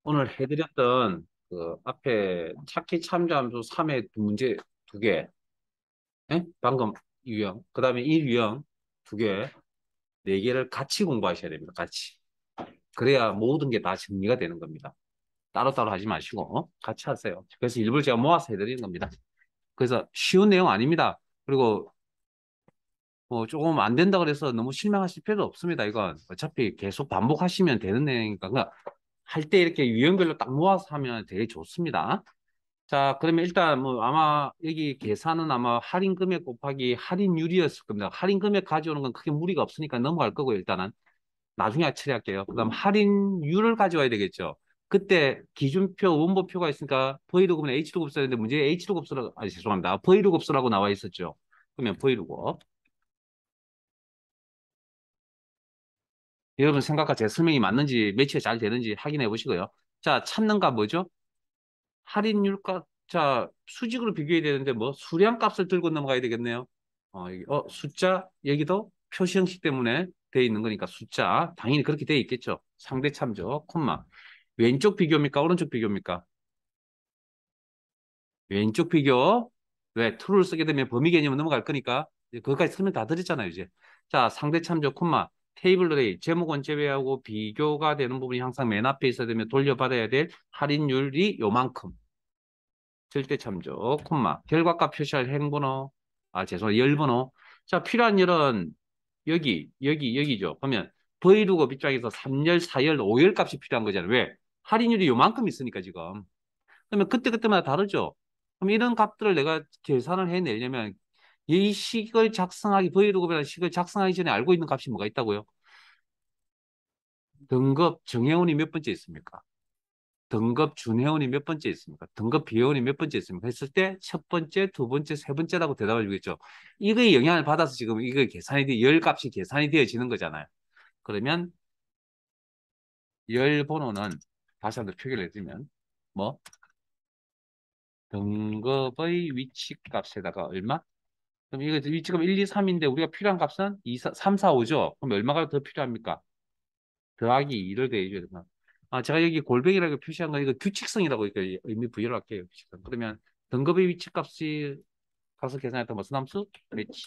오늘 해드렸던 그 앞에 찾기 참조함수 3의 문제 두 개, 예? 방금 유형, 그 다음에 1유형 두 개, 네 개를 같이 공부하셔야 됩니다. 같이. 그래야 모든 게 다 정리가 되는 겁니다. 따로따로 하지 마시고 같이 하세요. 그래서 일부러 제가 모아서 해드리는 겁니다. 그래서 쉬운 내용 아닙니다. 그리고 뭐 조금 안 된다 그래서 너무 실망하실 필요도 없습니다. 이건 어차피 계속 반복하시면 되는 내용이니까 그러니까 할 때 이렇게 유형별로 딱 모아서 하면 되게 좋습니다. 자, 그러면 일단 뭐 아마 여기 계산은 아마 할인 금액 곱하기 할인율이었을 겁니다. 할인 금액 가져오는 건 크게 무리가 없으니까 넘어갈 거고요. 일단은 나중에 처리할게요. 그다음 할인율을 가져와야 되겠죠. 그때 기준표, 원본표가 있으니까 V로급은 H로급 써야 되는데 문제에 H로급 쓰라고, 죄송합니다. V로급 쓰라고 나와 있었죠. 그러면 V로급. 여러분 생각과 제 설명이 맞는지 매치가 잘 되는지 확인해 보시고요. 자, 찾는 값 뭐죠? 할인율값, 자, 수직으로 비교해야 되는데 뭐 수량값을 들고 넘어가야 되겠네요. 숫자, 여기도 표시 형식 때문에 돼 있는 거니까 숫자, 당연히 그렇게 돼 있겠죠. 상대 참조, 콤마. 왼쪽 비교입니까? 오른쪽 비교입니까? 왼쪽 비교. 왜? true를 쓰게 되면 범위 개념은 넘어갈 거니까. 이제 그것까지 설명 다 드렸잖아요, 이제. 자, 상대 참조, 콤마. 테이블 레이, 제목은 제외하고 비교가 되는 부분이 항상 맨 앞에 있어야 되면 돌려받아야 될 할인율이 요만큼. 절대 참조, 콤마. 결과값 표시할 행번호. 죄송해요. 열번호. 자, 필요한 열은 여기죠. 그러면 V루급 입장에서 3열, 4열, 5열 값이 필요한 거잖아요. 왜? 할인율이 요만큼 있으니까 지금. 그러면 그때그때마다 다르죠. 그럼 이런 값들을 내가 계산을 해내려면 이 식을 작성하기, V루급이라는 식을 작성하기 전에 알고 있는 값이 뭐가 있다고요? 등급 정해운이 몇 번째 있습니까? 등급 준회원이 몇 번째 있습니까? 등급 비회원이 몇 번째 있습니까? 했을 때 첫 번째, 두 번째, 세 번째라고 대답을 주겠죠. 이거에 영향을 받아서 지금 이거 열 값이 계산이 되어지는 거잖아요. 그러면 열 번호는 다시 한번 표기를 해주면 뭐 등급의 위치 값에다가 얼마? 그럼 이거 위치값 1, 2, 3인데 우리가 필요한 값은 2, 3, 4, 5죠. 그럼 얼마가 더 필요합니까? 더하기 2를 대해줘야 된다. 제가 여기 골뱅이라고 표시한 건 이거 규칙성이라고 이렇게 의미 부여를 할게요. 규칙성. 그러면 등급의 위치 값이 가서 계산했던 무슨 함수? 매치.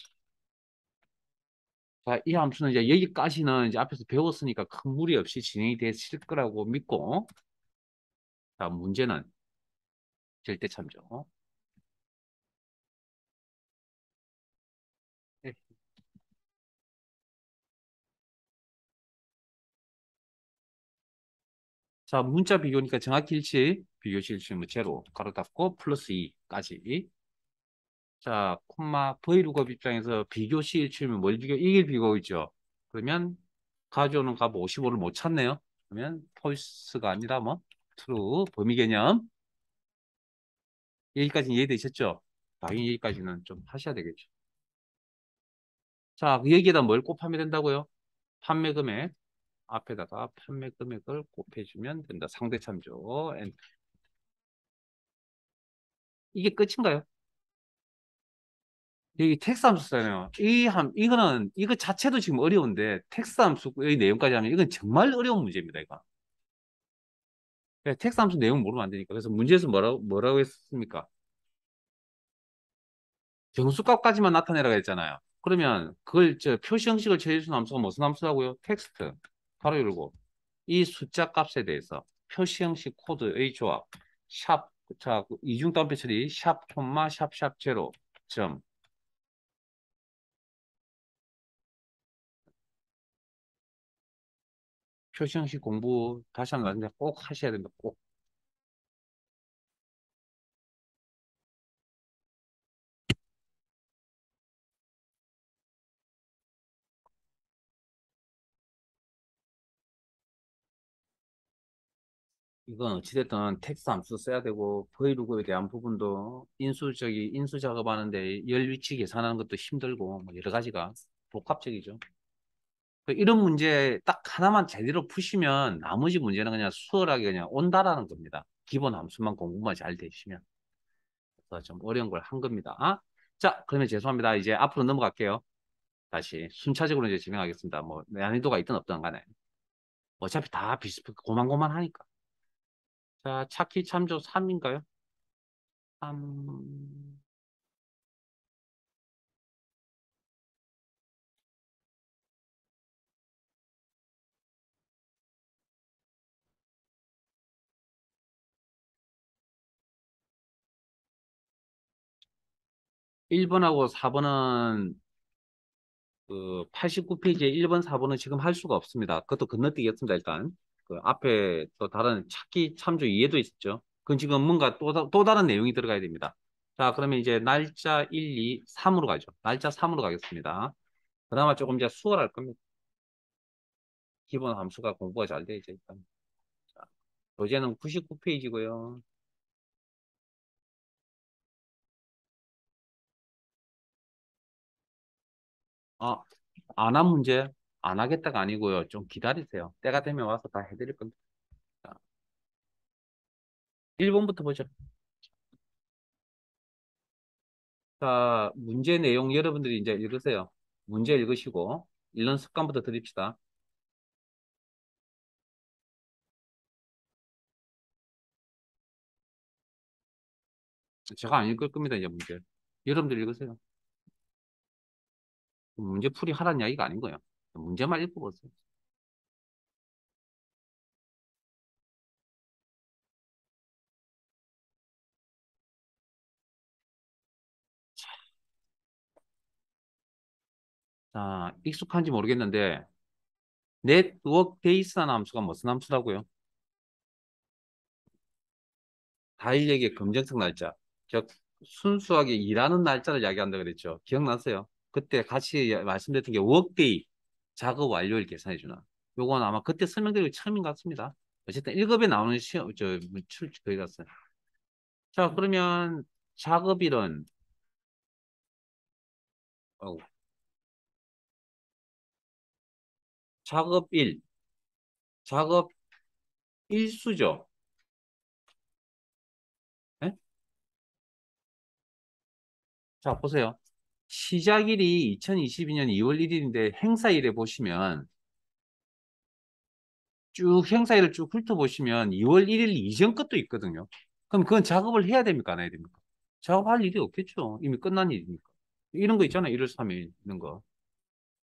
자, 이 함수는 이제 여기까지는 이제 앞에서 배웠으니까 큰 무리 없이 진행이 되실 거라고 믿고, 자, 문제는 절대 참조. 네. 자, 문자 비교니까 정확히 일치, 비교 실수는 제로, 가로 닫고 플러스 2까지. 자, 콤마 V루급 입장에서 비교 시 일치면 뭘 비교? 이길 비교가 있죠. 그러면 가져오는 값 55를 못 찾네요. 그러면 false가 아니라 뭐 true 범위 개념 여기까지 이해되셨죠? 당연히 여기까지는 좀 하셔야 되겠죠. 자, 여기에다 뭘 곱하면 된다고요? 판매 금액 앞에다가 판매 금액을 곱해주면 된다. 상대 참조. 이게 끝인가요? 여기 텍스 함수 쓰잖아요. 이거 자체도 지금 어려운데 텍스 함수의 내용까지 하면 이건 정말 어려운 문제입니다, 이거. 텍스 함수 내용 모르면 안 되니까. 그래서 문제에서 뭐라고 했습니까? 정수값까지만 나타내라고 했잖아요. 그러면 그걸 표시 형식을 처리해주는 함수가 무슨 함수라고요? 텍스트. 바로 열고 이 숫자 값에 대해서 표시 형식 코드의 조합 샵, 자, 이중 따옴표 처리 샵 콤마 샵샵 제로 점 표시 형식 공부 다시 한번 나중에 꼭 하셔야 됩니다. 꼭. 이건 어찌됐든 텍스트 함수 써야 되고 브이로그에 대한 부분도 인수 작업하는데 열 위치 계산하는 것도 힘들고 뭐 여러 가지가 복합적이죠. 이런 문제 딱 하나만 제대로 푸시면 나머지 문제는 그냥 수월하게 그냥 온다라는 겁니다. 기본 함수만 공부만 잘 되시면. 그래서 좀 어려운 걸 한 겁니다. 자, 그러면 죄송합니다. 이제 앞으로 넘어갈게요. 다시 순차적으로 이제 진행하겠습니다. 뭐 난이도가 있든 없든 간에. 어차피 다 고만고만하니까. 자, 찾기 참조 3인가요? 3. 1번하고 4번은 그 89페이지에 1번, 4번은 지금 할 수가 없습니다. 그것도 건너뛰겠습니다, 일단. 그 앞에 또 다른 찾기 참조 이해도 있었죠. 그건 지금 뭔가 또 다른 내용이 들어가야 됩니다. 자, 그러면 이제 날짜 1, 2, 3으로 가죠. 날짜 3으로 가겠습니다. 그나마 조금 이제 수월할 겁니다. 기본 함수가 공부가 잘 돼, 이제 일단. 자, 교재는 99페이지고요. 아, 안 한 문제? 안 하겠다가 아니고요. 좀 기다리세요. 때가 되면 와서 다 해드릴 겁니다. 자, 1번부터 보죠. 자, 문제 내용 여러분들이 이제 읽으세요. 문제 읽으시고, 읽는 습관부터 드립시다. 제가 안 읽을 겁니다, 이제 문제. 여러분들 읽으세요. 문제 풀이 하라는 이야기가 아닌 거예요. 문제만 읽어보세요. 자, 익숙한지 모르겠는데, 네트워크 베이스라는 함수가 무슨 함수라고요? 다일력의 검정색 날짜. 즉, 순수하게 일하는 날짜를 이야기한다 그랬죠. 기억나세요? 그때 같이 말씀드렸던 게 워크데이, 작업 완료일 계산해 주나. 요건 아마 그때 설명드린 게 처음인 것 같습니다. 어쨌든 1급에 나오는 시험, 거기 갔어요. 자, 그러면 작업일은, 어, 작업일, 작업 일수죠. 예? 자, 보세요. 시작일이 2022년 2월 1일인데 행사일에 보시면 쭉 행사일을 쭉 훑어보시면 2월 1일 이전 것도 있거든요. 그럼 그건 작업을 해야 됩니까? 안 해야 됩니까? 작업할 일이 없겠죠. 이미 끝난 일이니까. 이런 거 있잖아요. 1월 3일 이런 거.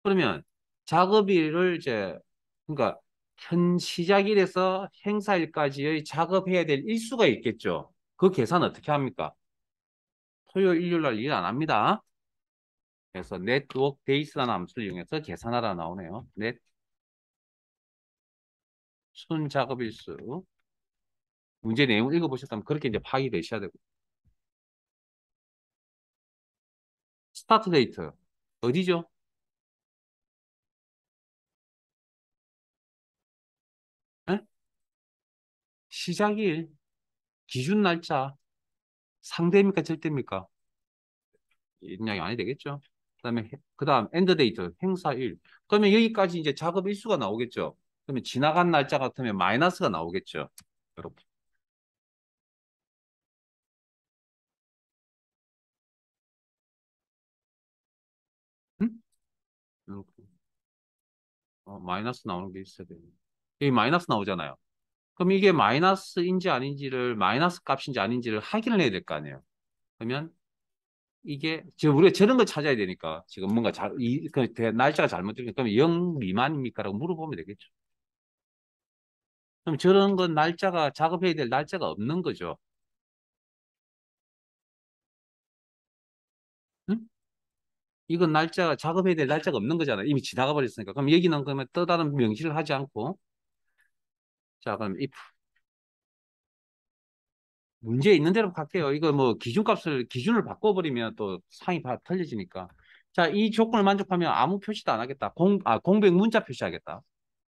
그러면 작업일을 이제 그러니까 현 시작일에서 행사일까지의 작업해야 될 일수가 있겠죠. 그 계산 어떻게 합니까? 토요일, 일요일 날 일 안 합니다. 그래서 네트워크 데이스라는 함수를 이용해서 계산하라 나오네요. 넷 순 작업일수. 문제 내용 읽어보셨다면 그렇게 이제 파악이 되셔야 되고. 스타트 데이트. 어디죠? 에? 시작일, 기준 날짜, 상대입니까, 절대입니까? 이런 이야기 안 해도 되겠죠? 그다음 엔드 데이트, 행사일. 그러면 여기까지 이제 작업 일수가 나오겠죠? 그러면 지나간 날짜 같으면 마이너스가 나오겠죠? 여러분. 응? 마이너스 나오는 게 있어야 돼요. 여기 마이너스 나오잖아요. 그럼 이게 마이너스인지 아닌지를, 마이너스 값인지 아닌지를 확인을 해야 될 거 아니에요. 그러면 이게 지금 우리가 저런 거 찾아야 되니까 지금 뭔가 날짜가 잘못되니까 그러면 0 미만입니까라고 물어보면 되겠죠. 그럼 저런 건 날짜가 작업해야 될 날짜가 없는 거죠. 응? 이건 날짜가 작업해야 될 날짜가 없는 거잖아요. 이미 지나가 버렸으니까. 그럼 여기는 그러면 또 다른 명시를 하지 않고 자 그럼 이 문제 있는 대로 갈게요. 이거 뭐 기준을 바꿔버리면 또 상이 다 틀려지니까. 자, 이 조건을 만족하면 아무 표시도 안 하겠다. 공백 문자 표시하겠다.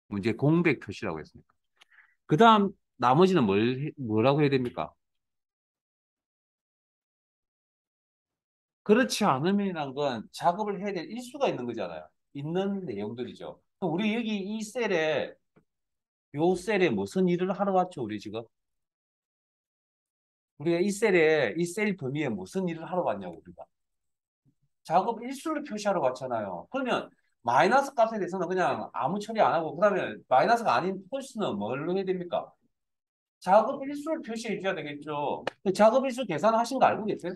문제 공백 표시라고 했으니까. 그 다음 나머지는 뭐라고 해야 됩니까? 그렇지 않으면이란 건 작업을 해야 될 일수가 있는 거잖아요. 있는 내용들이죠. 그럼 우리 여기 요 셀에 무슨 일을 하러 왔죠, 우리 지금? 우리가 이 셀 범위에 무슨 일을 하러 왔냐고, 우리가. 작업 일수를 표시하러 왔잖아요. 그러면 마이너스 값에 대해서는 그냥 아무 처리 안 하고, 그 다음에 마이너스가 아닌 폴스는 뭘로 해야 됩니까? 작업 일수를 표시해 줘야 되겠죠. 작업 일수 계산하신 거 알고 계세요?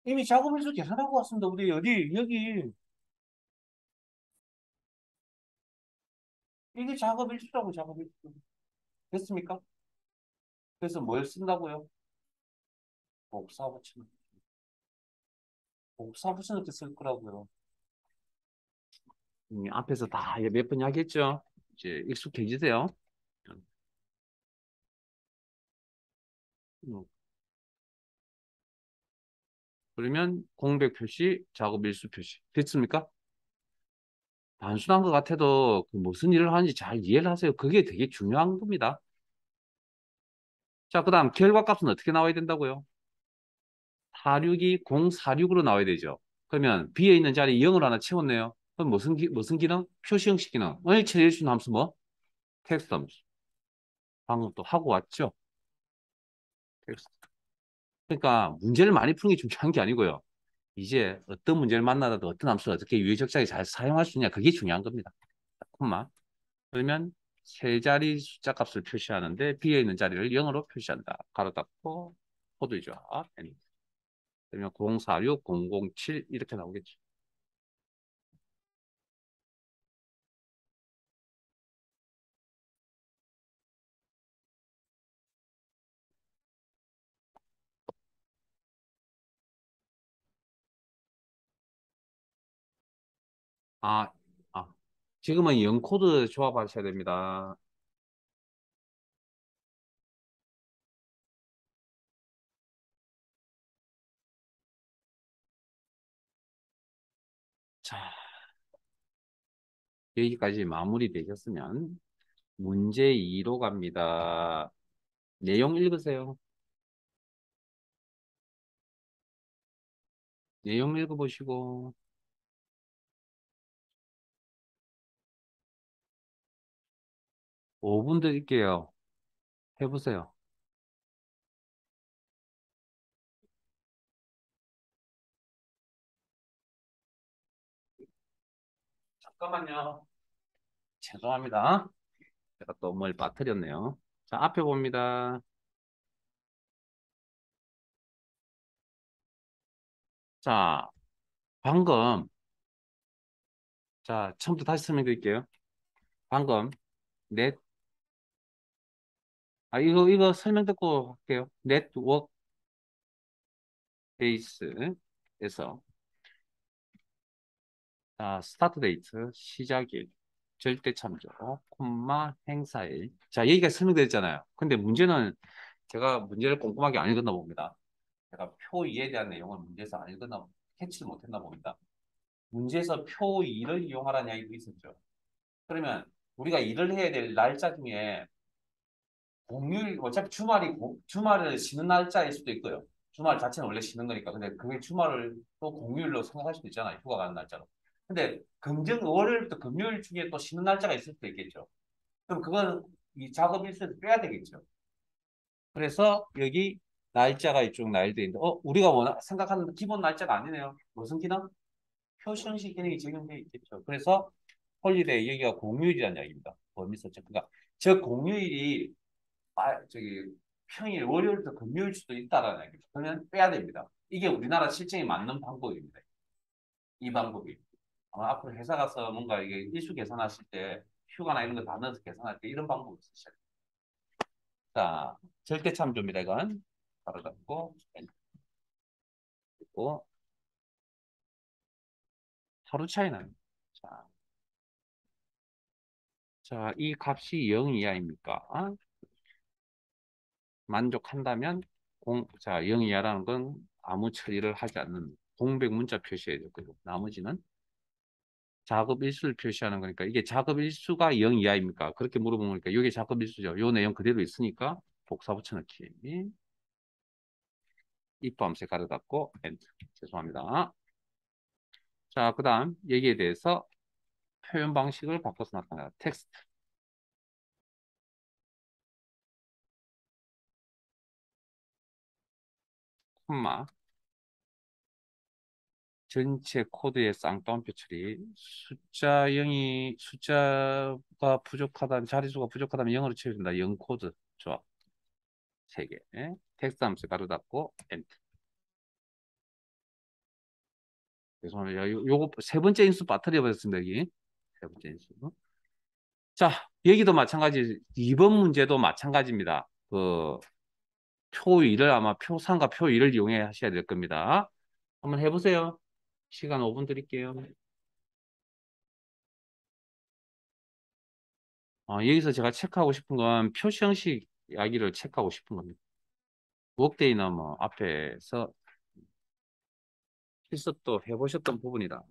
이미 작업 일수 계산하고 왔습니다. 우리 여기, 이게 작업 일수라고, 작업 일수. 됐습니까? 그래서 뭘 쓴다고요? 복사 붙이는. 복사 붙이는 게 쓸 거라고요. 앞에서 다 몇 번 이야기했죠? 이제 익숙해지세요. 음, 그러면 공백 표시, 작업 일수 표시. 됐습니까? 단순한 것 같아도 그 무슨 일을 하는지 잘 이해를 하세요. 그게 되게 중요한 겁니다. 자, 그 다음 결과값은 어떻게 나와야 된다고요? 462, 046으로 나와야 되죠. 그러면 B에 있는 자리 0을 하나 채웠네요. 그럼 무슨 기능? 표시 형식 기능. 을 처리해 주는 함수 뭐? 텍스트 함수. 방금 또 하고 왔죠? 텍스트. 그러니까 문제를 많이 푸는 게 중요한 게 아니고요. 이제 어떤 문제를 만나도 어떤 함수를 어떻게 유의적절하게 잘 사용할 수 있냐. 그게 중요한 겁니다. 콤마. 그러면 세 자리 숫자 값을 표시하는데 B에 있는 자리를 0으로 표시한다. 가로 닫고 코드죠. 그러면 046, 007 이렇게 나오겠죠. 아, 아. 지금은 0코드 조합하셔야 됩니다. 자, 여기까지 마무리되셨으면 문제 2로 갑니다. 내용 읽으세요. 내용 읽어보시고 5분 드릴게요. 해보세요. 잠깐만요. 죄송합니다. 제가 또 뭘 빠뜨렸네요. 자, 앞에 봅니다. 자, 방금, 자, 처음부터 다시 설명드릴게요. 방금, 넷, 이거 설명 듣고 할게요. 네트워크 베이스에서, 자, 스타트 데이트, 시작일, 절대 참조, 콤마, 행사일. 자, 여기가 설명드렸잖아요. 근데 문제는 제가 문제를 꼼꼼하게 안 읽었나 봅니다. 제가 표 2에 대한 내용을 문제에서 안 읽었나, 캐치를 못했나 봅니다. 문제에서 표 2를 이용하라는 이야기도 있었죠. 그러면 우리가 일을 해야 될 날짜 중에 공휴일, 어차피 주말을 쉬는 날짜일 수도 있고요. 주말 자체는 원래 쉬는 거니까. 근데 그게 주말을 또 공휴일로 생각할 수도 있잖아요. 휴가 가는 날짜로. 근데 월요일부터 금요일 중에 또 쉬는 날짜가 있을 수도 있겠죠. 그럼 그건 이 작업 일수에서 빼야 되겠죠. 그래서 여기 날짜가 이쪽 나열되어 있는데, 우리가 생각하는 기본 날짜가 아니네요. 무슨 기능? 표시 형식 기능이 적용되어 있겠죠. 그래서 홀리데이 여기가 공휴일이라는 이야기입니다. 범위 설정. 그러니까 저 공휴일이 저기 평일 월요일부터 금요일 수도 있다라는 얘기죠. 그러면 빼야 됩니다. 이게 우리나라 실정에 맞는 방법입니다. 이 방법이. 아마 앞으로 회사 가서 뭔가 이게 일수 계산하실 때 휴가나 이런 거 다 넣어서 계산할 때 이런 방법을 쓰셔야 돼요. 자, 절대 참조입니다. 이건 바로 잡고 그리고 하루 차이 나요. 자, 이 값이 0 이하입니까? 만족한다면 0 이하라는 건 아무 처리를 하지 않는 공백 문자 표시해야 되고 나머지는 작업 일수를 표시하는 거니까 이게 작업 일수가 0 이하입니까? 그렇게 물어보니까 이게 작업 일수죠. 요 내용 그대로 있으니까 복사 붙여넣기. 입함수 가로 닫고 엔터. 죄송합니다. 자, 그 다음 여기에 대해서 표현 방식을 바꿔서 나타내다. 텍스트, 콤마. 전체 코드의 쌍따옴표 처리. 숫자가 부족하다면, 자리수가 부족하다면 0으로 채워준다. 0 코드. 좋아. 3개. 텍스트 함수 가로 닫고, 엔터. 죄송합니다. 요거 세 번째 인수 빠뜨려 버렸습니다, 여기. 세 번째 인수. 자, 여기도 마찬가지. 2번 문제도 마찬가지입니다. 표 2를 아마 표 3과 표 2를 이용해 하셔야 될 겁니다. 한번 해보세요. 시간 5분 드릴게요. 여기서 제가 체크하고 싶은 건 표시 형식 이야기를 체크하고 싶은 겁니다. 워크데이나 뭐 앞에서 실습도 해보셨던 부분이다.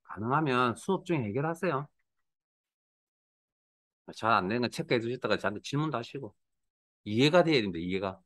가능하면 수업 중에 해결하세요. 잘 안 되는 건 체크해 주셨다가 저한테 질문도 하시고. 이해가 돼야 됩니다. 이해가.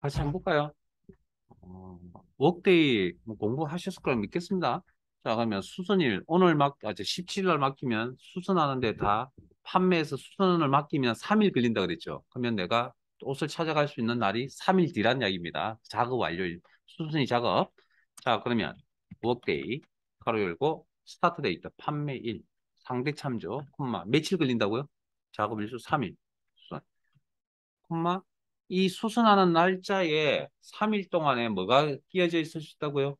다시 한번 볼까요? 워크데이 뭐 공부하셨을 거라 믿겠습니다. 자, 그러면 수선일, 오늘 17일 날 맡기면 수선하는데 다 판매해서 수선을 맡기면 3일 걸린다 그랬죠. 그러면 내가 옷을 찾아갈 수 있는 날이 3일 뒤란 이야기입니다. 작업 완료일, 수선이 작업. 자, 그러면 워크데이, 가로 열고, 스타트 데이트, 판매일, 상대 참조, 콤마, 며칠 걸린다고요? 작업 일수 3일. 콤마 이 수선하는 날짜에 3일 동안에 뭐가 끼어져 있을 수 있다고요?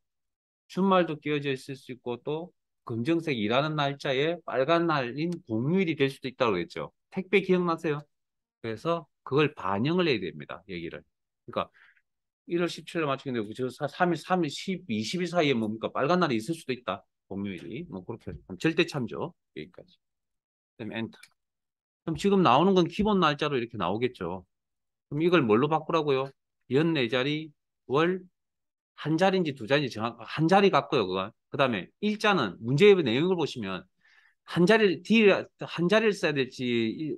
주말도 끼어져 있을 수 있고 또 검정색 일하는 날짜에 빨간 날인 공휴일이 될 수도 있다고 했죠. 택배 기억나세요? 그래서 그걸 반영을 해야 됩니다. 여기를. 그러니까 1월 17일 맞추겠는데 저 3일, 3일, 10, 20일 사이에 뭡니까? 빨간 날이 있을 수도 있다. 공휴일이. 뭐 그렇게 절대 참조. 여기까지. 그다음에 엔터. 그럼 지금 나오는 건 기본 날짜로 이렇게 나오겠죠. 그럼 이걸 뭘로 바꾸라고요? 연 네 자리, 월 한 자리인지 두 자리인지 한 자리 같고요. 그거. 그다음에 일자는 문제의 내용을 보시면 한 자리를 써야 될지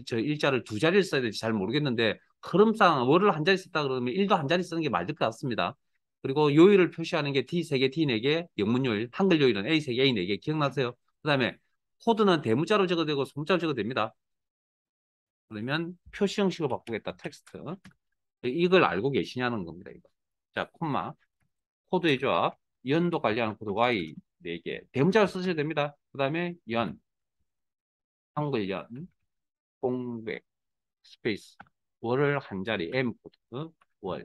저 일자를 두 자리를 써야 될지 잘 모르겠는데 흐름상 월을 한 자리 썼다 그러면 일도 한 자리 쓰는 게 맞을 것 같습니다. 그리고 요일을 표시하는 게 D 3개, D 4개, 영문 요일, 한글 요일은 A 3개, A 4개 기억나세요? 그다음에 코드는 대문자로 적어도 되고 소문자로 적어도 됩니다. 그러면 표시 형식을 바꾸겠다. 텍스트. 이걸 알고 계시냐는 겁니다. 이거. 자, 콤마. 코드의 조합. 연도 관리하는 코드 Y 4개. 대문자로 쓰셔도 됩니다. 그 다음에 연, 한글 연, 공백, 스페이스. 월을 한 자리, M 코드, 월.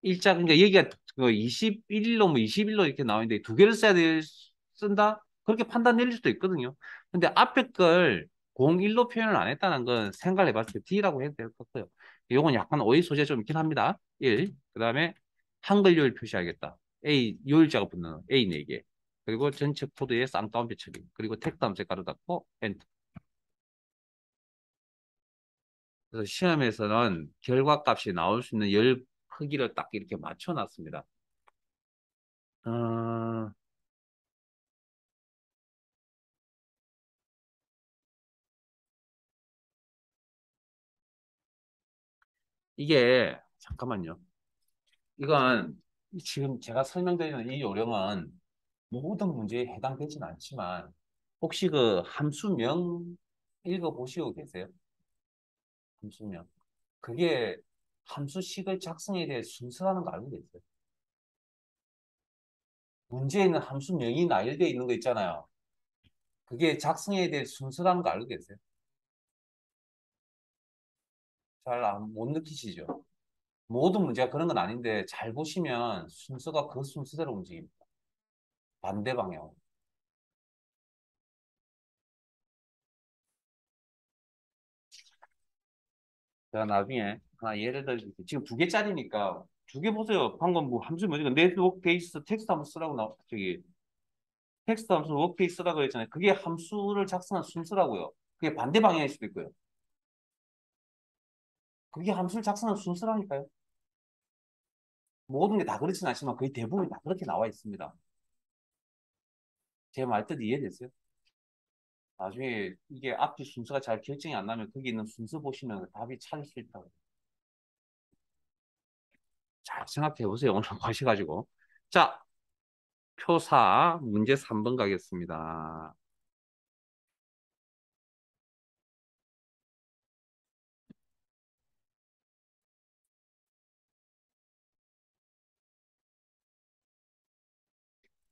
일자, 그러니까 여기가 그 21일로 뭐 20일로 이렇게 나오는데 두 개를 쓴다? 그렇게 판단 내릴 수도 있거든요. 근데 앞에 걸 01로 표현을 안 했다는 건 생각을 해봤을 때 D라고 해도 될 것 같고요. 요건 약간 오해 소재 좀 있긴 합니다. 1. 그 다음에 한글 요일 표시하겠다. A, 요일자가 붙는 A 4개. 그리고 전체 코드에 쌍따옴표 처리. 그리고 택 다음색 가로 닫고 엔터. 그래서 시험에서는 결과값이 나올 수 있는 열 크기를 딱 이렇게 맞춰놨습니다. 어, 이게 잠깐만요. 이건 지금 제가 설명드리는 이 요령은 모든 문제에 해당되진 않지만 혹시 그 함수명 읽어보시고 계세요? 함수명. 그게 함수식을 작성해야 될 순서라는 거 알고 계세요? 문제에는 함수명이 나열되어 있는 거 있잖아요. 그게 작성해야 될 순서라는 거 알고 계세요? 못 느끼시죠? 모든 문제가 그런 건 아닌데 잘 보시면 순서가 그 순서대로 움직입니다. 반대 방향. 제가 나중에 하나 예를 들어 지금 두 개짜리니까 두 개 보세요. 방금 뭐 함수 뭐지? 네트워크 베이스 텍스트 함수 쓰라고 저기 텍스트 함수 워크베이스 쓰라고 했잖아요. 그게 함수를 작성한 순서라고요. 그게 반대 방향일 수도 있고요. 그게 함수를 작성한 순서라니까요. 모든 게 다 그렇진 않지만 거의 대부분 다 그렇게 나와 있습니다. 제 말뜻 이해됐어요? 나중에 이게 앞뒤 순서가 잘 결정이 안 나면 거기 있는 순서 보시면 답이 찾을 수 있다고. 잘 생각해 보세요. 오늘 가셔가지고. 자, 표사 문제 3번 가겠습니다.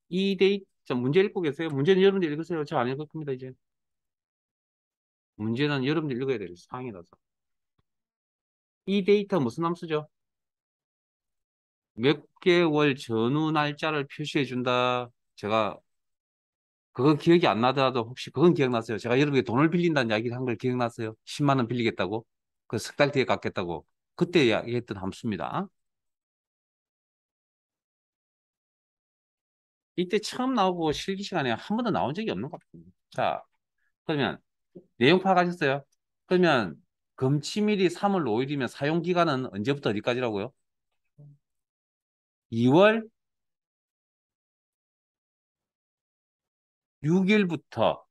이 데이터, 자, 문제 읽고 계세요? 문제는 여러분들 읽으세요. 저 안 읽을 겁니다, 이제. 문제는 여러분들 읽어야 될 사항이라서. 이 데이터 무슨 함수죠? 몇 개월 전후 날짜를 표시해 준다. 제가 그건 기억이 안 나더라도 혹시 그건 기억나세요? 제가 여러분께 돈을 빌린다는 이야기를 한 걸 기억나세요? 10만 원 빌리겠다고? 그 석 달 뒤에 갚겠다고. 그때 이야기했던 함수입니다. 이때 처음 나오고 실기 시간에 한 번도 나온 적이 없는 것 같습니다. 자, 그러면 내용 파악하셨어요? 그러면 금치밀이 3월 5일이면 사용 기간은 언제부터 어디까지라고요? 2월 6일부터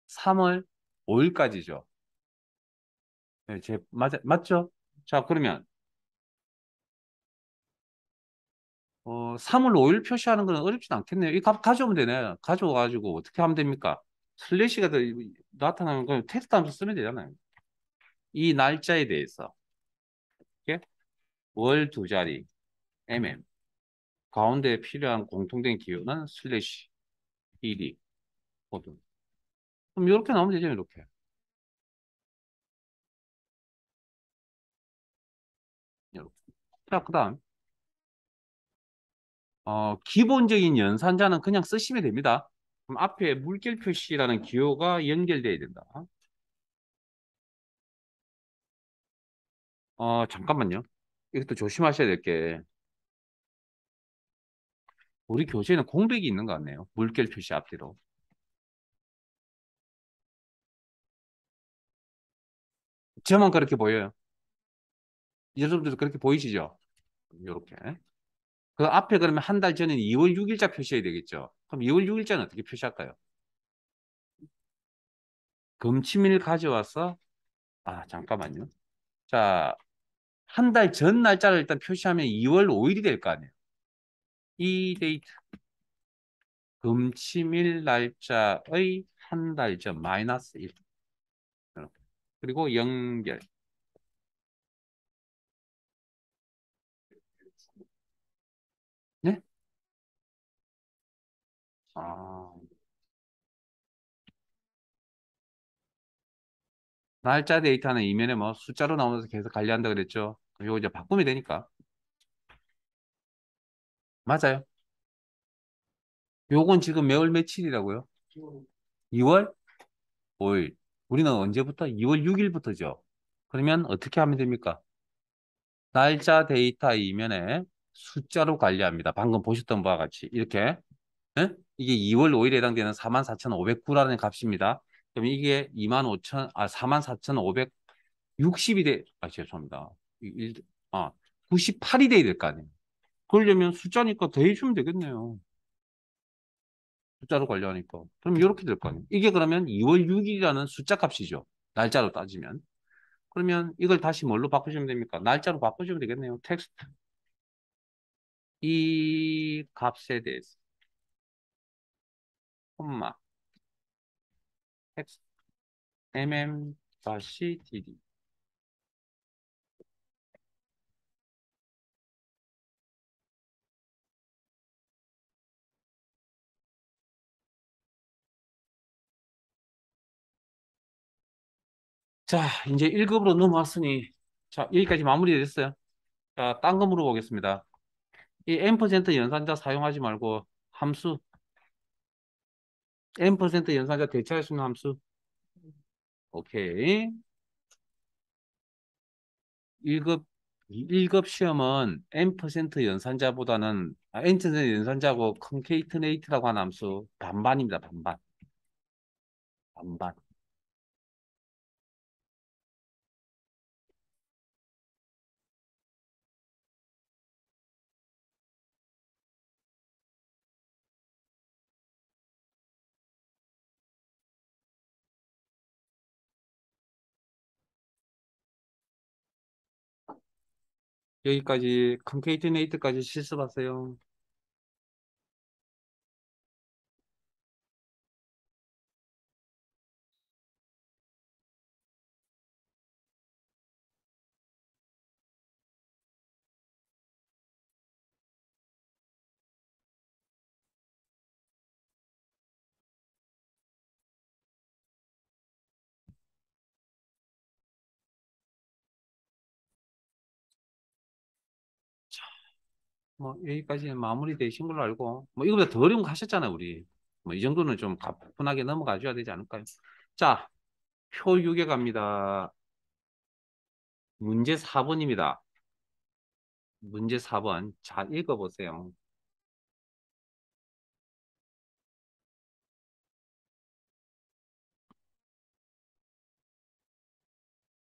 3월 5일까지죠. 네, 맞죠? 자, 그러면 3월 5일 표시하는 건 어렵진 않겠네요. 이 값 가져오면 되네. 가져와가지고 어떻게 하면 됩니까? 슬래시가 더 나타나는 건 텍스트 함수 쓰면 되잖아요. 이 날짜에 대해서 월 두 자리 가운데 필요한 공통된 기호는 슬래시 ed 코드. 그럼 이렇게 나오면 되죠, 이렇게. 이렇게. 자, 그다음 기본적인 연산자는 그냥 쓰시면 됩니다. 그럼 앞에 물결 표시라는 기호가 연결돼야 된다. 잠깐만요. 이것도 조심하셔야 될 게, 우리 교재에는 공백이 있는 것 같네요. 물결 표시 앞뒤로. 저만 그렇게 보여요. 여러분들도 그렇게 보이시죠? 이렇게. 그 앞에 그러면 한 달 전에 2월 6일자 표시해야 되겠죠? 그럼 2월 6일자는 어떻게 표시할까요? 금치밀 가져와서, 잠깐만요. 자, 한 달 전 날짜를 일단 표시하면 2월 5일이 될 거 아니에요. 이 데이트, 금치밀 날짜의 한 달 전 마이너스 1. 그리고 연결. 네? 아, 날짜 데이터는 이면에 뭐 숫자로 나오면서 계속 관리한다 그랬죠. 이거 이제 바꾸면 되니까. 맞아요. 요건 지금 매월 며칠이라고요? 2월 5일. 우리는 언제부터? 2월 6일부터죠. 그러면 어떻게 하면 됩니까? 날짜 데이터 이면에 숫자로 관리합니다. 방금 보셨던 바와 같이 이렇게. 예? 이게 2월 5일에 해당되는 44,509라는 값입니다. 그럼 이게 44,560이 죄송합니다. 98이 돼야 될 거 아니에요. 그러려면 숫자니까 더해주면 되겠네요. 숫자로 관리하니까. 그럼 이렇게 될 거 아니에요. 이게 그러면 2월 6일이라는 숫자 값이죠. 날짜로 따지면. 그러면 이걸 다시 뭘로 바꾸시면 됩니까? 날짜로 바꾸시면 되겠네요. 텍스트. 이 값에 대해서, 콤마, 텍스트, mm-dd. 자, 이제 1급으로 넘어왔으니, 자, 여기까지 마무리됐어요. 자, 딴 거 물어보겠습니다. 이 n% 연산자 사용하지 말고 함수, n% 연산자 대체할 수 있는 함수. 오케이. 1급, 1급 시험은 n% 연산자보다는, n% 연산자고 컨케이트네이트라고 하는 함수 반반입니다. 반반. 반반. 여기까지 컨케이트네이트까지 실습하세요. 뭐 여기까지는 마무리되신 걸로 알고 뭐 이거보다 더 어려운 거 하셨잖아요 우리. 뭐 이 정도는 좀 가뿐하게 넘어가 줘야 되지 않을까요? 자, 표 6에 갑니다. 문제 4번입니다. 문제 4번 잘 읽어보세요.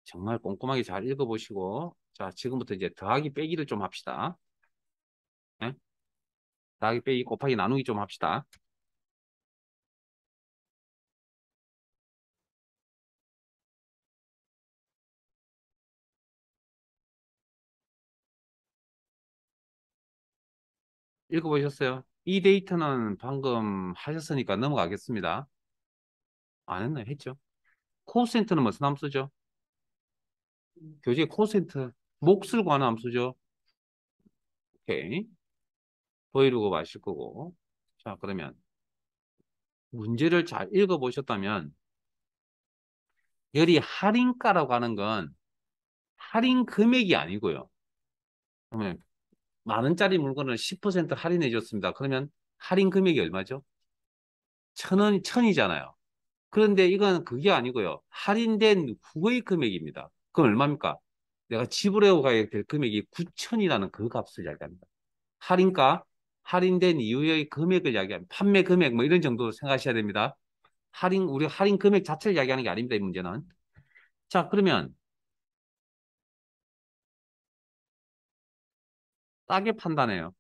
정말 꼼꼼하게 잘 읽어보시고 자, 지금부터 이제 더하기 빼기를 좀 합시다. 예? 더하기 빼기 곱하기 나누기 좀 합시다. 읽어보셨어요? 이 데이터는 방금 하셨으니까 넘어가겠습니다. 안 했나요? 했죠? 코센트는 무슨 함수죠? 교재 코센트 몫을 구하는 함수죠. 오케이. 보이르고 마실 거고. 자, 그러면 문제를 잘 읽어보셨다면 여기 할인가라고 하는 건 할인 금액이 아니고요. 그러면 만 원짜리 물건을 10% 할인해 줬습니다. 그러면 할인 금액이 얼마죠? 천이잖아요. 그런데 이건 그게 아니고요. 할인된 후의 금액입니다. 그럼 얼마입니까? 내가 지불해 가야 될 금액이 9천이라는 그 값을 이야기합니다. 할인가, 할인된 이후의 금액을 이야기합니다. 판매 금액 뭐 이런 정도로 생각하셔야 됩니다. 우리 할인 금액 자체를 이야기하는 게 아닙니다. 이 문제는. 자, 그러면 싸게 판단해요.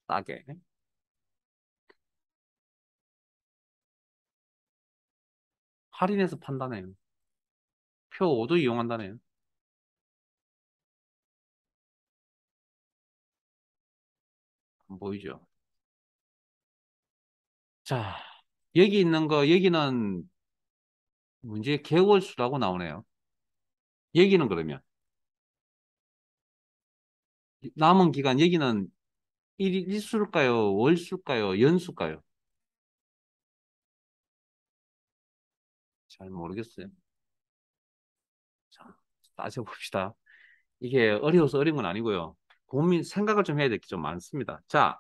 싸게. 할인해서 판단해요. 표 5도 이용한다네요. 안 보이죠? 자, 여기 있는 거, 여기는 문제 개월수라고 나오네요. 여기는 그러면 남은 기간 여기는 일수일까요? 월수일까요? 연수일까요? 잘 모르겠어요. 자, 따져봅시다. 이게 어려워서 어려운 건 아니고요. 생각을 좀 해야 될 게 좀 많습니다. 자,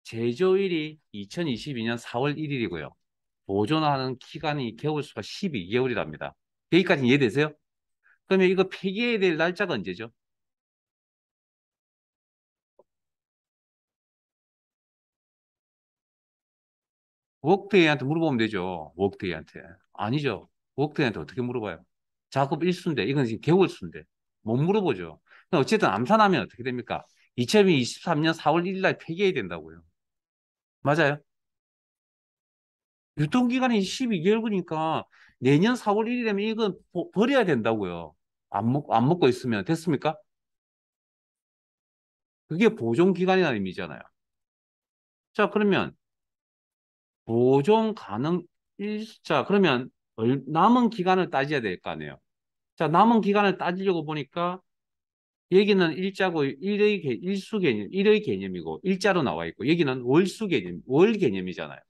제조일이 2022년 4월 1일이고요. 보존하는 기간이 개월수가 12개월이랍니다. 여기까지 이해되세요? 그러면 이거 폐기해야 될 날짜가 언제죠? 워크데이한테 물어보면 되죠. 워크데이한테. 아니죠. 워크데이한테 어떻게 물어봐요? 작업 일수인데, 이건 지금 개월수인데. 못 물어보죠. 어쨌든 암산하면 어떻게 됩니까? 2023년 4월 1일 날 폐기해야 된다고요. 맞아요. 유통기간이 12개월이니까 내년 4월 1일이면 이건 버려야 된다고요. 안 먹고 있으면 됐습니까? 그게 보존기간이라는 의미잖아요. 자, 그러면 보존 가능 일자 그러면 남은 기간을 따져야 될 거 아니에요. 자, 남은 기간을 따지려고 보니까 여기는 일자고 일수 개념, 일의 개념이고 일자로 나와 있고 여기는 월수 개념, 월 개념이잖아요.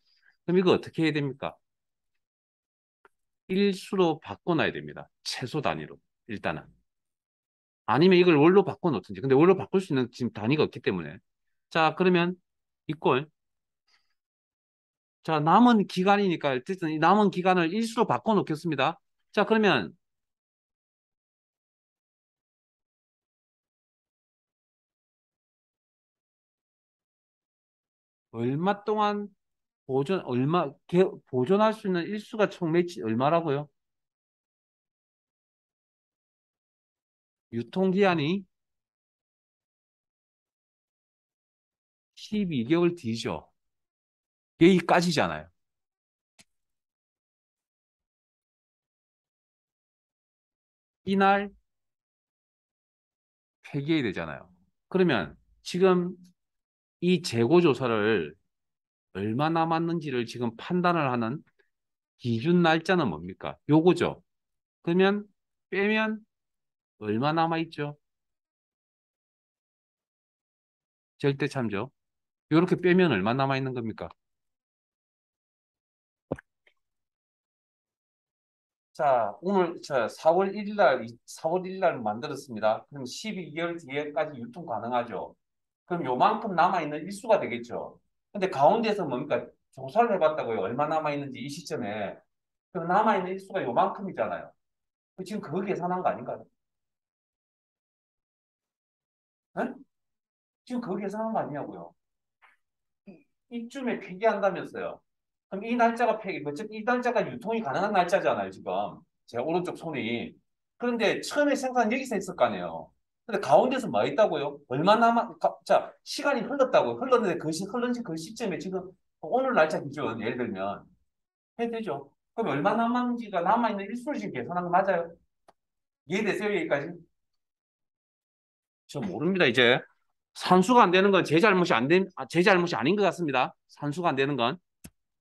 그럼 이거 어떻게 해야 됩니까? 일수로 바꿔놔야 됩니다. 최소 단위로 일단은. 아니면 이걸 월로 바꿔놓든지. 근데 월로 바꿀 수 있는 지금 단위가 없기 때문에. 자, 그러면 이꼴. 자, 남은 기간이니까 어쨌든 이 남은 기간을 일수로 바꿔놓겠습니다. 자, 그러면 얼마 동안 보존할 수 있는 일수가 총 얼마라고요? 유통기한이 12개월 뒤죠. 여기까지잖아요. 이날 폐기해야 되잖아요. 그러면 지금 이 재고 조사를 얼마 남았는지를 지금 판단을 하는 기준 날짜는 뭡니까? 요거죠. 그러면 빼면 얼마 남아있죠? 절대참조. 이렇게 빼면 얼마 남아있는 겁니까? 자, 오늘 4월 1일 날, 4월 1일 날 만들었습니다. 그럼 12개월 뒤에까지 유통 가능하죠. 그럼 요만큼 남아있는 일수가 되겠죠. 근데 가운데서 뭡니까? 조사를 해봤다고요. 얼마 남아있는지 이 시점에. 그럼 남아있는 일수가 요만큼이잖아요. 지금 그거 계산한 거 아닌가요? 네? 지금 그거 계산한 거 아니냐고요. 이쯤에 폐기한다면서요. 그럼 이 날짜가 어쨌든 이 날짜가 유통이 가능한 날짜잖아요, 지금. 제 오른쪽 손이. 그런데 처음에 생산 여기서 했을 거 아니에요. 근데 가운데서 뭐 있다고요? 자, 시간이 흘렀다고요. 흘렀는데 흘른 그 시점에 지금 오늘 날짜 기준, 예를 들면, 해야 되죠. 그럼 얼마 남았는지가 남아있는 일수를 지금 계산한 거 맞아요? 이해되세요, 여기까지? 저 모릅니다, 이제. 산수가 안 되는 건 제 잘못이 아닌 것 같습니다. 산수가 안 되는 건.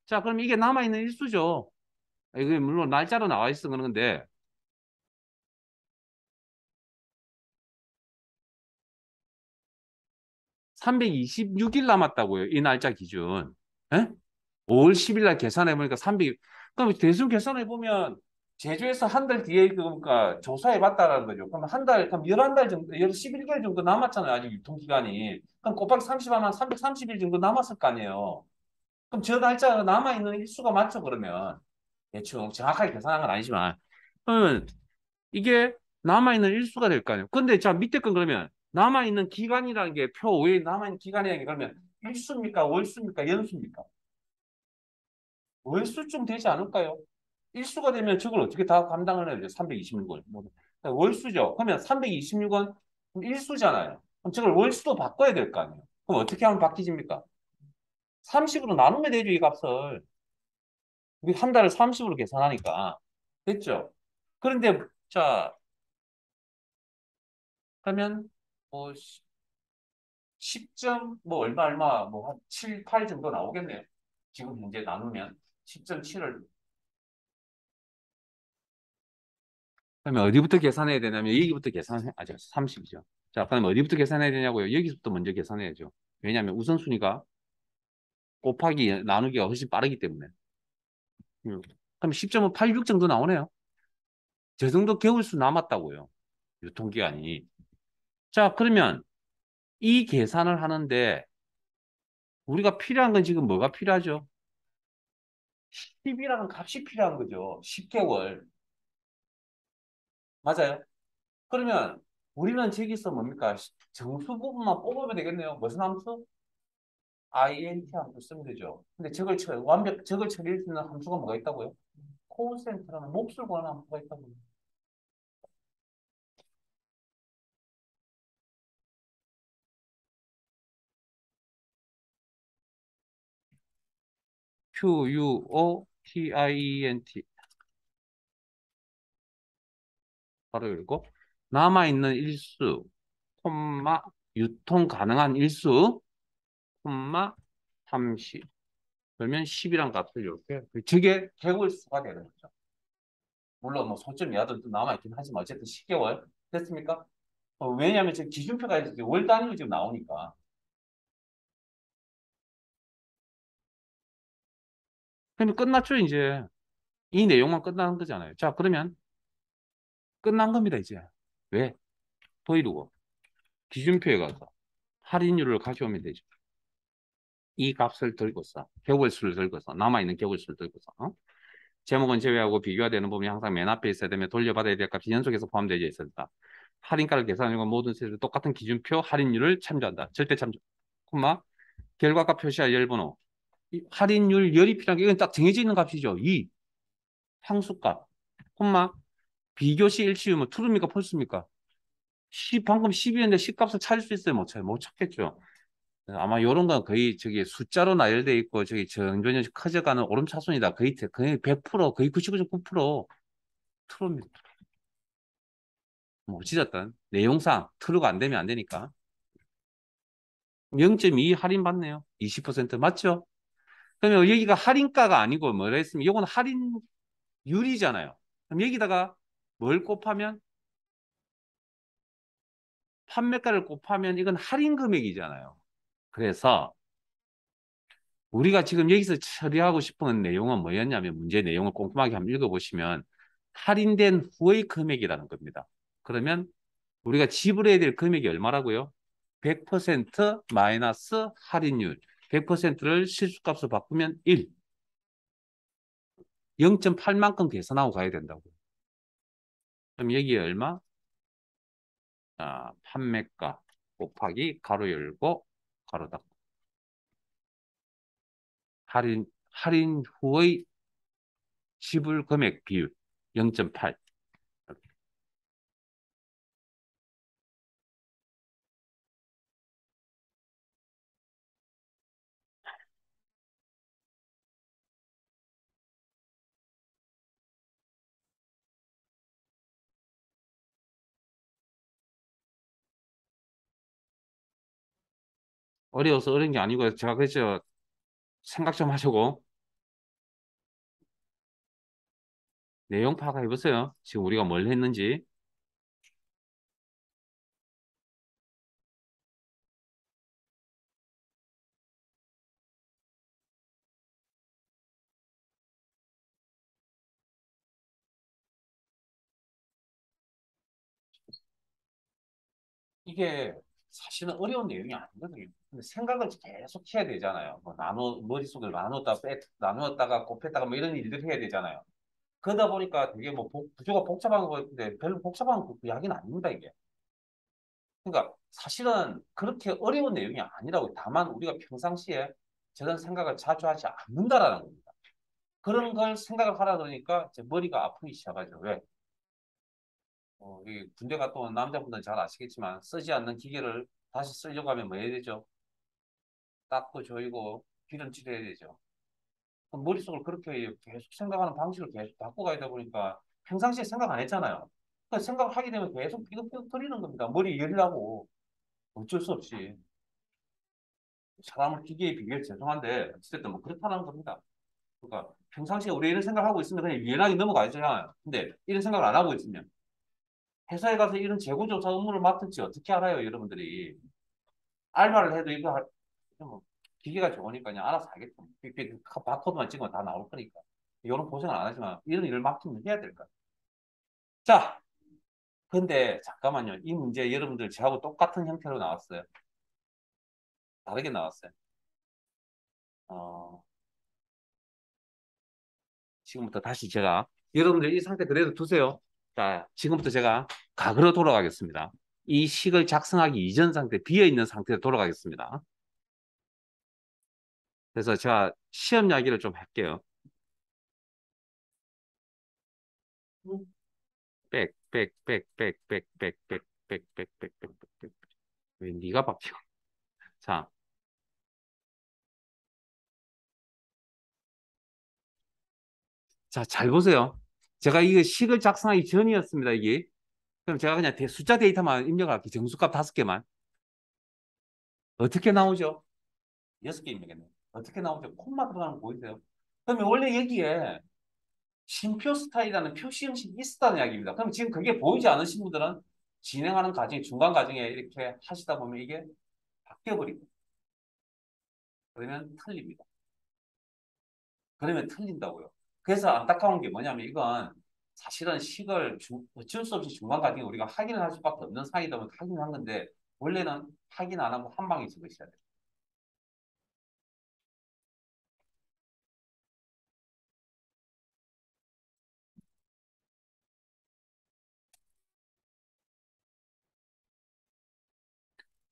자, 그럼 이게 남아있는 일수죠. 이게 물론 날짜로 나와 있어 그런 건데 326일 남았다고요. 이 날짜 기준. 예? 5월 10일 날 계산해 보니까 300일. 그럼 대충 계산해 보면 제주에서 한 달 뒤에 그러니까 조사해 봤다라는 거죠. 그럼 그럼 11달 정도, 11개월 정도 남았잖아요. 아직 유통기간이. 그럼 곱하기 30하면 330일 정도 남았을 거 아니에요. 그럼 저 날짜가 남아있는 일수가 맞죠, 그러면. 대충 정확하게 계산한 건 아니지만. 그러면 이게 남아있는 일수가 될 거 아니에요. 근데 자, 밑에 건 그러면 남아있는 기간이라는 게 표 5에 남아있는 기간이라는 게 그러면 일수입니까? 월수입니까? 연수입니까? 월수쯤 되지 않을까요? 일수가 되면 저걸 어떻게 다 감당을 해야 돼요? 326원. 월수죠. 그러면 326원 일수잖아요. 그럼 저걸 월수도 바꿔야 될 거 아니에요. 그럼 어떻게 하면 바뀌집니까? 30으로 나누면 되죠, 이 값을. 우리 한 달을 30으로 계산하니까. 됐죠? 그런데, 자, 그러면, 뭐, 10점, 뭐, 얼마, 뭐, 한 7, 8 정도 나오겠네요. 지금 현재 나누면. 10.7을. 그러면 어디부터 계산해야 되냐면, 여기부터 아, 저 30이죠. 자, 그럼 어디부터 계산해야 되냐고요? 여기서부터 먼저 계산해야죠. 왜냐하면 우선순위가 곱하기, 나누기가 훨씬 빠르기 때문에. 그럼 10.86 정도 나오네요. 저 정도 개월수 남았다고요. 유통기한이. 자, 그러면 이 계산을 하는데 우리가 필요한 건 지금 뭐가 필요하죠? 10이라는 값이 필요한 거죠. 10개월. 맞아요. 그러면 우리는 저기서 뭡니까? 정수 부분만 뽑으면 되겠네요. 무슨 함수? int 함수 쓰면 되죠. 근데 저걸 처리할 수 있는 함수가 뭐가 있다고요? 코센트라는 몫을 구하는 함수가 있다고요. QUOTIENT 바로 열고 남아있는 일수, 콤마, 유통 가능한 일수, 콤마, 30. 그러면 10이란 값을 이렇게. 저게 개월수가 되는 거죠. 물론 뭐 소점 이하도 남아있긴 하지만 어쨌든 10개월. 됐습니까? 왜냐하면 지금 기준표가 이제 월 단위로 지금 나오니까. 그러면 끝났죠, 이제. 이 내용만 끝나는 거잖아요. 자, 그러면 끝난 겁니다, 이제. 왜? 더 이루고. 기준표에 가서 할인율을 가져오면 되죠. 이 값을 들고서, 개월수를 들고서, 남아있는 개월수를 들고서, 제목은 제외하고 비교가 되는 부분이 항상 맨 앞에 있어야 되며 돌려받아야 될 값이 연속해서 포함되어 있어야 된다. 할인가를 계산하는 모든 세를 똑같은 기준표 할인율을 참조한다. 절대 참조. 콤마 결과값 표시할 열번호. 할인율 열이 필요한 게 이건 딱 정해져 있는 값이죠. 이 상수값. 콤마 비교시 일치유무 true입니까 false입니까? 방금 10이었는데 10값을 찾을 수 있어요? 못 찾겠죠. 아마 이런 건 거의 저기 숫자로 나열돼 있고 저기 점점 커져가는 오름차순이다. 거의 100%, 거의 99.9% true입니다. 뭐 어찌됐든 내용상 true가 안 되면 안 되니까 0.2 할인받네요. 20% 맞죠? 그러면 여기가 할인가가 아니고 뭐라 했으면 이건 할인율이잖아요. 그럼 여기다가 뭘 곱하면 판매가를 곱하면 이건 할인 금액이잖아요. 그래서 우리가 지금 여기서 처리하고 싶은 내용은 뭐였냐면 문제 내용을 꼼꼼하게 한번 읽어보시면 할인된 후의 금액이라는 겁니다. 그러면 우리가 지불해야 될 금액이 얼마라고요? 100% 마이너스 할인율. 100%를 실수값으로 바꾸면 1. 0.8만큼 계산하고 가야 된다고. 그럼 여기에 얼마? 판매가 곱하기 가로 열고 가로 닫고. 할인 후의 지불 금액 비율 0.8. 어려워서 어려운 게 아니고 제가 그래서 생각 좀 하시고 내용 파악해 보세요. 지금 우리가 뭘 했는지. 이게 사실은 어려운 내용이 아니거든요. 근데 생각을 계속 해야 되잖아요. 뭐 머릿속을 나누었다가 곱했다가 뭐 이런 일들을 해야 되잖아요. 그러다 보니까 되게 뭐 구조가 복잡한 거 같은데 별로 복잡한 그 이야기는 아닙니다, 이게. 그러니까 사실은 그렇게 어려운 내용이 아니라고. 다만 우리가 평상시에 저런 생각을 자주 하지 않는다라는 겁니다. 그런 걸 생각을 하다 보니까 이제 머리가 아프기 시작하죠. 왜? 이 군대 갔다 온 남자분들은 잘 아시겠지만 쓰지 않는 기계를 다시 쓰려고 하면 뭐 해야 되죠? 닦고 조이고 기름칠해야 되죠. 그럼 머릿속을 그렇게 계속 생각하는 방식을 계속 바꿔가다 보니까 평상시에 생각 안 했잖아요. 그 생각을 하게 되면 계속 삐걱삐걱 거리는 겁니다. 머리 열려고 어쩔 수 없이. 사람을 기계에 비교해 죄송한데 어쨌든 뭐 그렇다는 겁니다. 그러니까 평상시에 우리 이런 생각하고 있으면 그냥 유연하게 넘어가잖아요. 근데 이런 생각을 안 하고 있으면 회사에 가서 이런 재고조사 업무를 맡을지 어떻게 알아요, 여러분들이. 알바를 해도 이거 뭐 기계가 좋으니까 그냥 알아서 하겠죠. 바코드만 찍으면 다 나올 거니까. 이런 고생을 안 하지만 이런 일을 맡기면 해야 될 거야. 자, 근데 잠깐만요. 이 문제 여러분들 저하고 똑같은 형태로 나왔어요. 다르게 나왔어요. 어, 지금부터 다시 제가 여러분들 이 상태 그대로 두세요. 자, 지금부터 제가 과거로 돌아가겠습니다. 이 식을 작성하기 이전 상태, 비어있는 상태로 돌아가겠습니다. 그래서 제가 시험 이야기를 좀 할게요. 백, 백, 백, 백, 백, 백, 백, 백, 백, 백, 백, 백. 왜 네가 바뀌어? 자, 자, 잘 보세요. 제가 이거 식을 작성하기 전이었습니다, 이게. 그럼 제가 그냥 숫자 데이터만 입력할게요. 정수값 5개만. 어떻게 나오죠? 6개 입력했네. 어떻게 나오죠? 콤마 들어가는 거 보이세요? 그러면 원래 여기에 쉼표 스타일이라는 표시 형식이 있었다는 이야기입니다. 그럼 지금 그게 보이지 않으신 분들은 진행하는 과정, 중간 과정에 이렇게 하시다 보면 이게 바뀌어버리고 그러면 틀립니다. 그러면 틀린다고요. 그래서 안타까운 게 뭐냐면 이건 사실은 식을 어쩔 수 없이 중간 과정에 우리가 확인을 할 수밖에 없는 상황이다 보면 확인한 건데 원래는 확인 안 하고 한 방에 적으셔야 돼요.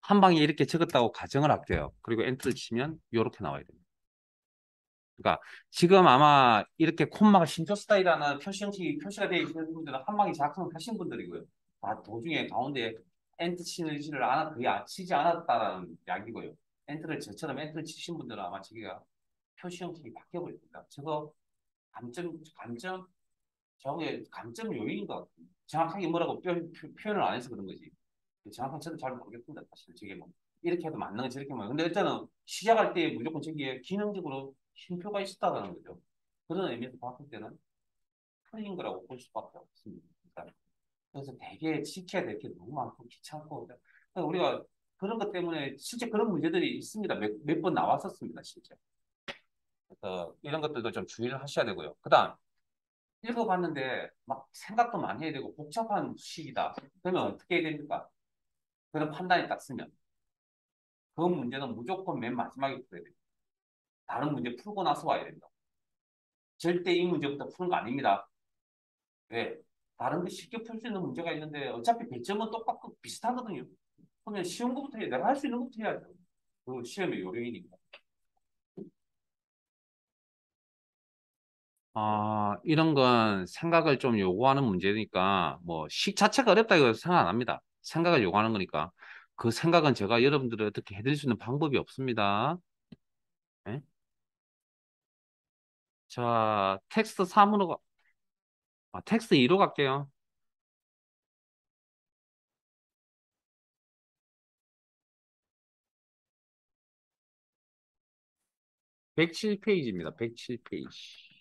한 방에 이렇게 적었다고 가정을 할게요. 그리고 엔터를 치면 이렇게 나와야 됩니다. 그러니까 지금 아마 이렇게 콤마가 신조 스타일이라는 표시 형식이 표시가 되어 있는 분들은 한 방에 작성을 하신 분들이고요. 아, 도중에 가운데 엔터 치지를 거의 치지 않았다라는 이야기고요. 엔터를 저처럼 엔터를 치신 분들은 아마 저기가 표시 형식이 바뀌어 버립니다. 저거 감점, 저게 감점 요인인 것 같아요. 정확하게 뭐라고 표현을 안 해서 그런 거지. 정확한 저도 잘 모르겠습니다. 사실 저게 뭐 이렇게 해도 맞는 거 저렇게 뭐 근데 일단은 시작할 때 무조건 저기에 기능적으로 쉼표가 있었다는 거죠. 그런 의미에서 봤을 때는 틀린 거라고 볼 수밖에 없습니다. 일단. 그래서 되게 지켜야 될 게 너무 많고 귀찮고 그러니까 우리가 그런 것 때문에 실제 그런 문제들이 있습니다. 몇 번 나왔었습니다. 실제. 그래서 이런 것들도 좀 주의를 하셔야 되고요. 그다음 읽어봤는데 막 생각도 많이 해야 되고 복잡한 식이다. 그러면 어떻게 해야 됩니까? 그런 판단이 딱 쓰면 그 문제는 무조건 맨 마지막에 풀어야 됩니다. 다른 문제 풀고 나서 와야 됩니다. 절대 이 문제부터 푸는 거 아닙니다. 왜? 다른 데 쉽게 풀 수 있는 문제가 있는데 어차피 배점은 똑같고 비슷하거든요. 그러면 쉬운 것부터 해. 내가 할 수 있는 것부터 해야죠. 그 시험의 요령이니까. 이런 건 생각을 좀 요구하는 문제니까 뭐 식 자체가 어렵다 이거 생각 안 합니다. 생각을 요구하는 거니까 그 생각은 제가 여러분들을 어떻게 해드릴 수 있는 방법이 없습니다. 네? 자, 텍스트 3으로 텍스트 2로 갈게요. 107페이지입니다. 107페이지.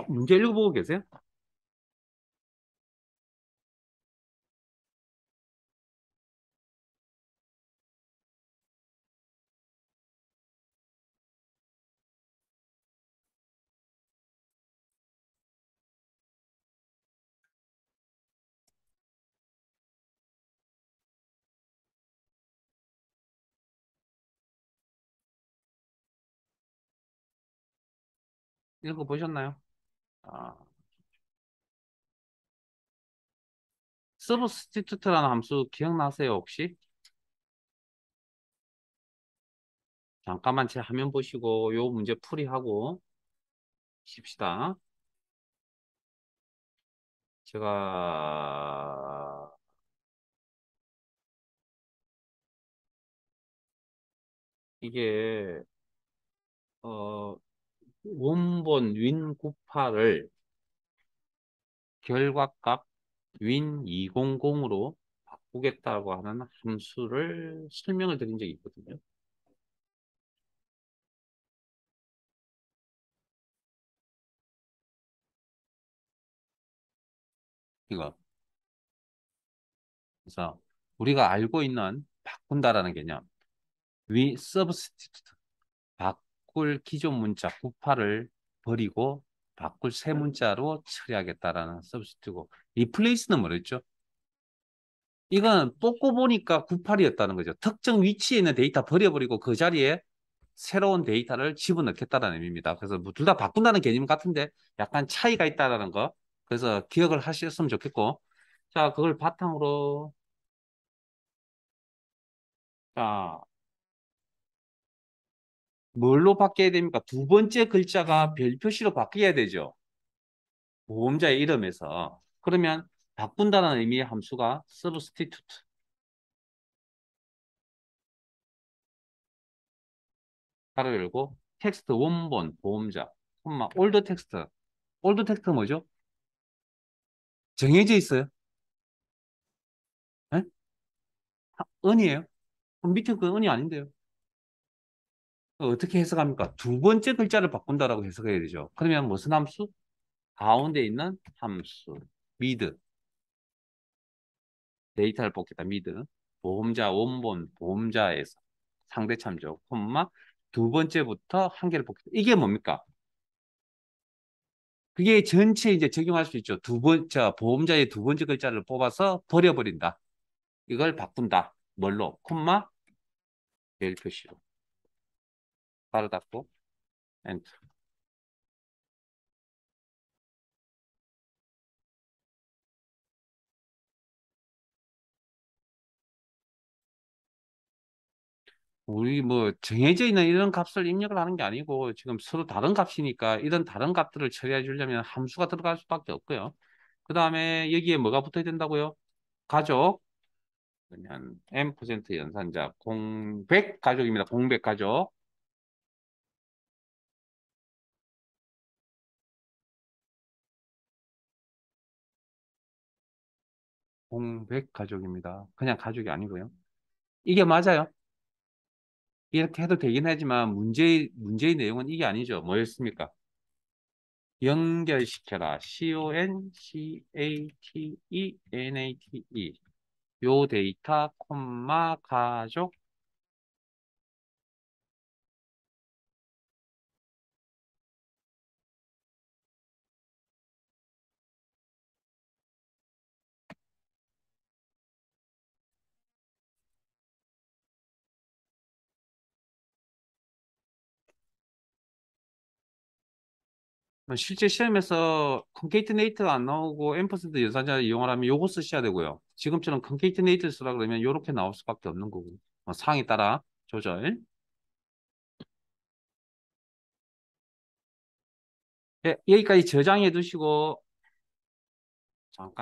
문제 읽어보고 계세요? 읽어보셨나요? 아, 서브스티튜트라는 함수 기억나세요, 혹시? 잠깐만 제 화면 보시고 요 문제 풀이하고 쉽시다. 제가 이게 어 원본 윈 98을 결과값 윈 200으로 바꾸겠다고 하는 함수를 설명을 드린 적이 있거든요. 이거. 그래서 우리가 알고 있는 바꾼다라는 개념, 위 서브스티튜트, 바꿀 기존 문자 98을 버리고 바꿀 새 문자로 처리하겠다라는 서브스티튜트고, 리플레이스는 뭐랬죠? 이건 뽑고 보니까 98이었다는 거죠. 특정 위치에 있는 데이터 버려버리고 그 자리에 새로운 데이터를 집어넣겠다는 의미입니다. 그래서 뭐 둘 다 바꾼다는 개념 같은데 약간 차이가 있다라는 거. 그래서 기억을 하셨으면 좋겠고. 자, 그걸 바탕으로, 자, 뭘로 바뀌어야 됩니까? 두 번째 글자가 별 표시로 바뀌어야 되죠. 보험자의 이름에서. 그러면 바꾼다는 의미의 함수가 substitute. 가로 열고 텍스트 원본 보험자. 콤마 올드 텍스트. 올드 텍스트 뭐죠? 정해져 있어요. 예? 은이에요. 그럼 밑에 그 은이 아닌데요. 어떻게 해석합니까? 두 번째 글자를 바꾼다라고 해석해야 되죠. 그러면 무슨 함수? 가운데 있는 함수. 미드. 데이터를 뽑겠다. 미드. 보험자 원본 보험자에서 상대 참조. 콤마 두 번째부터 한 개를 뽑겠다. 이게 뭡니까? 그게 전체 이제 적용할 수 있죠. 보험자의 두 번째 글자를 뽑아서 버려버린다. 이걸 바꾼다. 뭘로? 콤마 별 표시로. 바로 닫고 엔터. 우리 뭐 정해져 있는 이런 값을 입력을 하는 게 아니고 지금 서로 다른 값이니까 이런 다른 값들을 처리해 주려면 함수가 들어갈 수밖에 없고요. 그 다음에 여기에 뭐가 붙어야 된다고요? 가족. 그러면 M% 연산자 공백 가족입니다. 공백 가족. 공백 가족입니다. 그냥 가족이 아니고요. 이게 맞아요. 이렇게 해도 되긴 하지만 문제의 내용은 이게 아니죠. 뭐였습니까? 연결시켜라. CONCATENATE. 요 데이터, 콤마, 가족. 실제 시험에서 컨케이트네이트가 안 나오고 앰퍼센트 연산자 이용을 하면 요거 쓰셔야 되고요. 지금처럼 컨케이트네이트 쓰라 그러면 요렇게 나올 수밖에 없는 거고. 상황에 따라 조절. 예, 여기까지 저장해 두시고 잠깐